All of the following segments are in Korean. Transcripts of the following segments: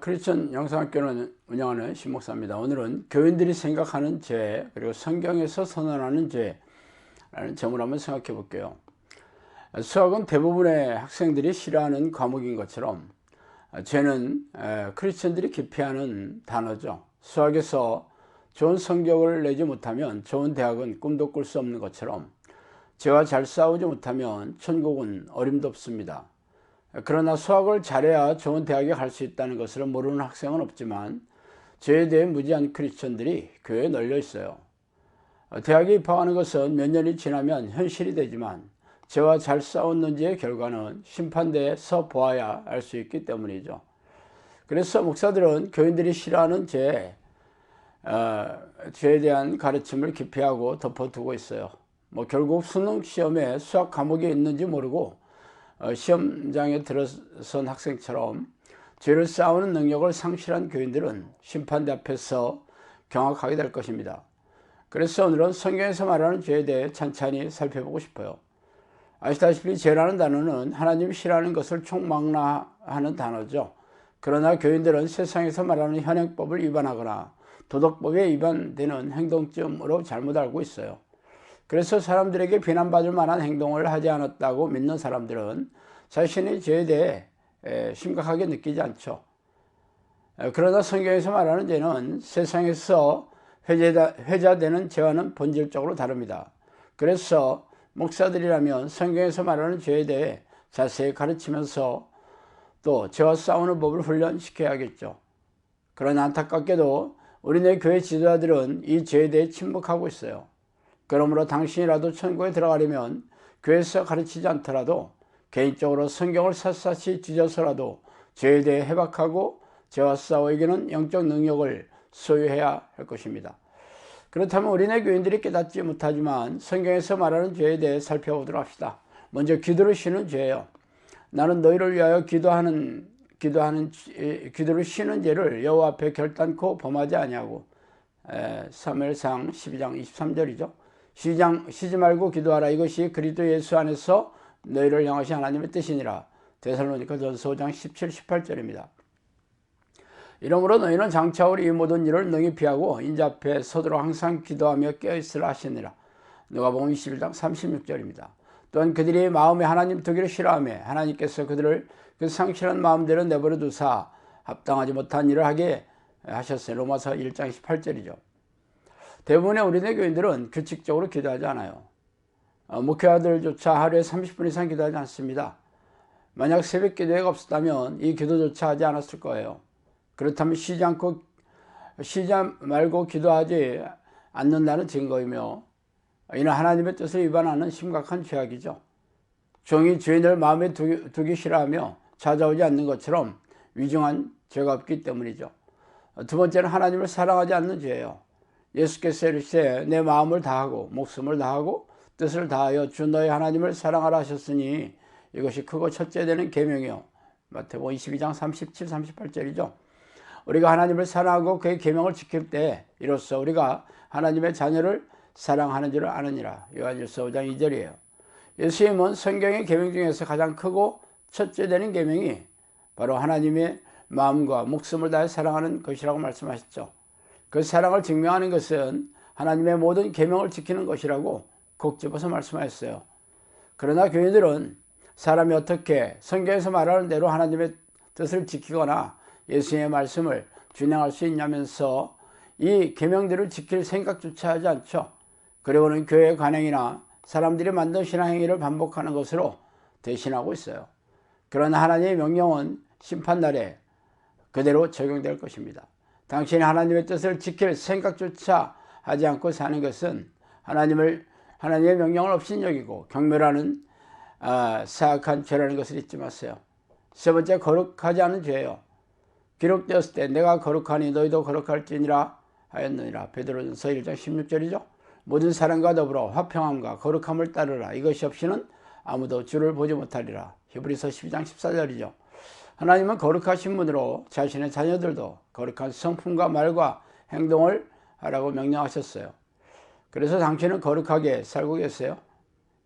크리스천 영상학교를 운영하는 신목사입니다. 오늘은 교인들이 생각하는 죄, 그리고 성경에서 선언하는 죄라는 점을 한번 생각해 볼게요. 수학은 대부분의 학생들이 싫어하는 과목인 것처럼 죄는 크리스천들이 기피하는 단어죠. 수학에서 좋은 성적을 내지 못하면 좋은 대학은 꿈도 꿀 수 없는 것처럼 죄와 잘 싸우지 못하면 천국은 어림도 없습니다. 그러나 수학을 잘해야 좋은 대학에 갈 수 있다는 것을 모르는 학생은 없지만 죄에 대해 무지한 크리스천들이 교회에 널려 있어요. 대학에 입학하는 것은 몇 년이 지나면 현실이 되지만 죄와 잘 싸웠는지의 결과는 심판대에서 보아야 알 수 있기 때문이죠. 그래서 목사들은 교인들이 싫어하는 죄에 대한 가르침을 기피하고 덮어두고 있어요. 결국 수능 시험에 수학 과목이 있는지 모르고 시험장에 들어선 학생처럼 죄를 싸우는 능력을 상실한 교인들은 심판대 앞에서 경악하게 될 것입니다. 그래서 오늘은 성경에서 말하는 죄에 대해 찬찬히 살펴보고 싶어요. 아시다시피 죄라는 단어는 하나님이 싫어하는 것을 총망라하는 단어죠. 그러나 교인들은 세상에서 말하는 현행법을 위반하거나 도덕법에 위반되는 행동쯤으로 잘못 알고 있어요. 그래서 사람들에게 비난받을 만한 행동을 하지 않았다고 믿는 사람들은 자신의 죄에 대해 심각하게 느끼지 않죠. 그러나 성경에서 말하는 죄는 세상에서 회자되는 죄와는 본질적으로 다릅니다. 그래서 목사들이라면 성경에서 말하는 죄에 대해 자세히 가르치면서 또 죄와 싸우는 법을 훈련시켜야겠죠. 그러나 안타깝게도 우리네 교회 지도자들은 이 죄에 대해 침묵하고 있어요. 그러므로 당신이라도 천국에 들어가려면 교회에서 가르치지 않더라도 개인적으로 성경을 샅샅이 뒤져서라도 죄에 대해 해박하고 죄와 싸워 이기는 영적 능력을 소유해야 할 것입니다. 그렇다면 우리네 교인들이 깨닫지 못하지만 성경에서 말하는 죄에 대해 살펴보도록 합시다. 먼저 기도를 쉬는 죄예요. 나는 너희를 위하여 기도를 쉬는 죄를 여호와 앞에 결단코 범하지 아니하고 사무엘상 12장 23절이죠. 쉬지 말고 기도하라. 이것이 그리스도 예수 안에서 너희를 향하신 하나님의 뜻이니라. 데살로니가전서 5장 17, 18절입니다. 이러므로 너희는 장차오리 이 모든 일을 능히 피하고 인자 앞에 서도록 항상 기도하며 깨어있으라 하시니라. 누가복음 21장 36절입니다. 또한 그들이 마음에 하나님 두기를 싫어하며 하나님께서 그들을 그 상실한 마음대로 내버려 두사 합당하지 못한 일을 하게 하셨어요. 로마서 1장 18절이죠. 대부분의 우리네 교인들은 규칙적으로 기도하지 않아요. 목회자들조차 하루에 30분 이상 기도하지 않습니다. 만약 새벽 기도회가 없었다면 이 기도조차 하지 않았을 거예요. 그렇다면 쉬지 말고 기도하지 않는다는 증거이며 이는 하나님의 뜻을 위반하는 심각한 죄악이죠. 종이 주인을 마음에 두기 싫어하며 찾아오지 않는 것처럼 위중한 죄가 없기 때문이죠. 두 번째는 하나님을 사랑하지 않는 죄예요. 예수께서 이르시되 내 마음을 다하고 목숨을 다하고 뜻을 다하여 주 너의 하나님을 사랑하라 하셨으니 이것이 크고 첫째 되는 계명이요. 마태복음 22장 37, 38절이죠. 우리가 하나님을 사랑하고 그의 계명을 지킬 때 이로써 우리가 하나님의 자녀를 사랑하는 줄을 아느니라. 요한일서 5장 2절이에요. 예수님은 성경의 계명 중에서 가장 크고 첫째 되는 계명이 바로 하나님의 마음과 목숨을 다해 사랑하는 것이라고 말씀하셨죠. 그 사랑을 증명하는 것은 하나님의 모든 계명을 지키는 것이라고 콕 집어서 말씀하셨어요. 그러나 교인들은 사람이 어떻게 성경에서 말하는 대로 하나님의 뜻을 지키거나 예수님의 말씀을 준행할 수 있냐면서 이 계명들을 지킬 생각조차 하지 않죠. 그리고는 교회 관행이나 사람들이 만든 신앙행위를 반복하는 것으로 대신하고 있어요. 그러나 하나님의 명령은 심판날에 그대로 적용될 것입니다. 당신이 하나님의 뜻을 지킬 생각조차 하지 않고 사는 것은 하나님의 명령을 업신여기고 경멸하는 사악한 죄라는 것을 잊지 마세요. 세 번째, 거룩하지 않은 죄예요. 기록되었을 때 내가 거룩하니 너희도 거룩할지니라 하였느니라. 베드로전서 1장 16절이죠. 모든 사랑과 더불어 화평함과 거룩함을 따르라. 이것이 없이는 아무도 주를 보지 못하리라. 히브리서 12장 14절이죠. 하나님은 거룩하신 분으로 자신의 자녀들도 거룩한 성품과 말과 행동을 하라고 명령하셨어요. 그래서 당신은 거룩하게 살고 계세요.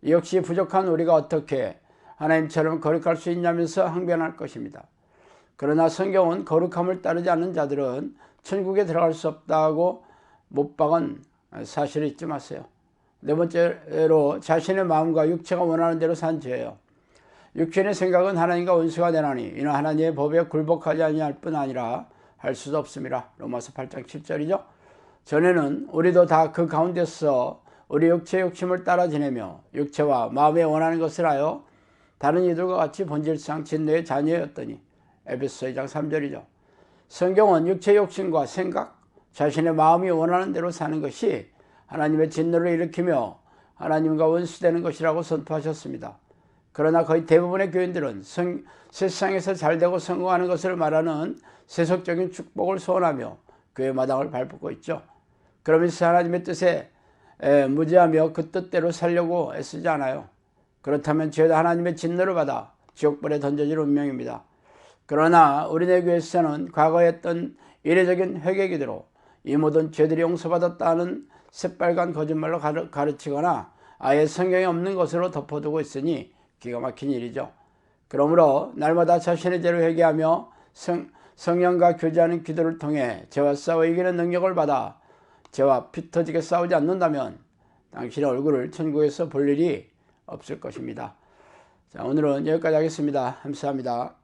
이 역시 부족한 우리가 어떻게 하나님처럼 거룩할 수 있냐면서 항변할 것입니다. 그러나 성경은 거룩함을 따르지 않는 자들은 천국에 들어갈 수 없다고 못 박은 사실을 잊지 마세요. 네 번째로 자신의 마음과 육체가 원하는 대로 산 죄예요. 육신의 생각은 하나님과 원수가 되나니 이는 하나님의 법에 굴복하지 아니할 뿐 아니라 할 수도 없습니다. 로마서 8장 7절이죠. 전에는 우리도 다 그 가운데서 우리 육체의 욕심을 따라 지내며 육체와 마음에 원하는 것을 하여 다른 이들과 같이 본질상 진노의 자녀였더니 에베소 2장 3절이죠. 성경은 육체의 욕심과 생각, 자신의 마음이 원하는 대로 사는 것이 하나님의 진노를 일으키며 하나님과 원수되는 것이라고 선포하셨습니다. 그러나 거의 대부분의 교인들은 세상에서 잘되고 성공하는 것을 말하는 세속적인 축복을 소원하며 교회 마당을 밟고 있죠. 그러면서 하나님의 뜻에 무지하며 그 뜻대로 살려고 애쓰지 않아요. 그렇다면 죄다 하나님의 진노를 받아 지옥불에 던져질 운명입니다. 그러나 우리네 교회에서는 과거에 했던 이례적인 회개기도로 이 모든 죄들이 용서받았다는 새빨간 거짓말로 가르치거나 아예 성경에 없는 것으로 덮어두고 있으니 기가 막힌 일이죠. 그러므로 날마다 자신의 죄를 회개하며 성령과 교제하는 기도를 통해 죄와 싸워 이기는 능력을 받아 죄와 피 터지게 싸우지 않는다면 당신의 얼굴을 천국에서 볼 일이 없을 것입니다. 자, 오늘은 여기까지 하겠습니다. 감사합니다.